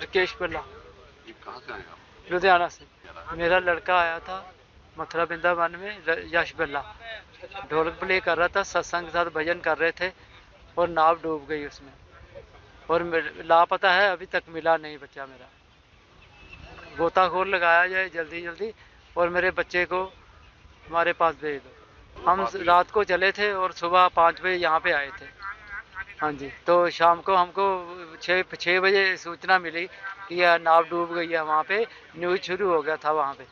राकेश बिरला, ये कहाँ से आए आप? लुधियाना से। मेरा लड़का आया था मथुरा वृंदावन में, यश बिरला, ढोलक प्ले कर रहा था, सत्संग के साथ भजन कर रहे थे और नाव डूब गई उसमें, और लापता है, अभी तक मिला नहीं बच्चा मेरा। गोताखोर लगाया जाए जल्दी जल्दी और मेरे बच्चे को हमारे पास भेज दो। हम रात को चले थे और सुबह 5 बजे यहाँ पे आए थे। हाँ जी, तो शाम को हमको 6 बजे सूचना मिली कि यह नाव डूब गई है। वहाँ पे न्यूज़ शुरू हो गया था, वहाँ पे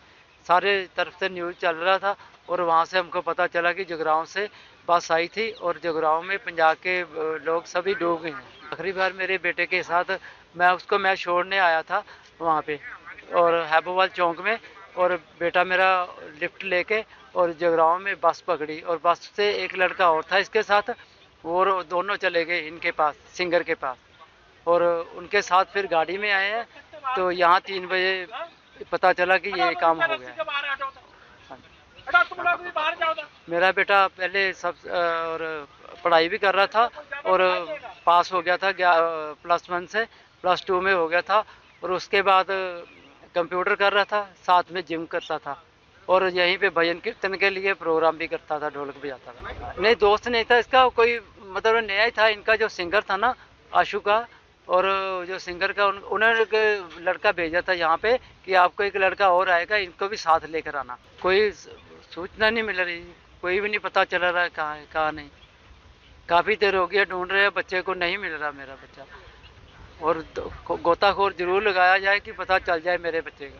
सारे तरफ से न्यूज़ चल रहा था, और वहाँ से हमको पता चला कि जगरांव से बस आई थी और जगरांव में पंजाब के लोग सभी डूब गए हैं। आखिरी बार मेरे बेटे के साथ मैं छोड़ने आया था वहाँ पे, और हैबोवाल चौक में, और बेटा मेरा लिफ्ट लेके और जगरांव में बस पकड़ी, और बस से एक लड़का और था इसके साथ, और दोनों चले गए इनके पास, सिंगर के पास, और उनके साथ फिर गाड़ी में आए हैं। तो यहाँ 3 बजे पता चला कि ये काम हो गया है। मेरा बेटा पहले सब और पढ़ाई भी कर रहा था और पास हो गया था, +1 से +2 में हो गया था, और उसके बाद कंप्यूटर कर रहा था, साथ में जिम करता था, और यहीं पे भजन कीर्तन के लिए प्रोग्राम भी करता था, ढोलक बजाता था। नहीं, दोस्त नहीं था इसका कोई, मतलब नया ही था। इनका जो सिंगर था ना आशु का, और जो सिंगर का उन्होंने एक लड़का भेजा था यहाँ पे कि आपको एक लड़का और आएगा, इनको भी साथ लेकर आना। कोई सूचना नहीं मिल रही, कोई भी नहीं पता चल रहा है कहाँ है कहाँ नहीं। काफ़ी देर हो गया ढूंढ रहे हैं, बच्चे को नहीं मिल रहा मेरा बच्चा, और गोताखोर जरूर लगाया जाए कि पता चल जाए मेरे बच्चे का।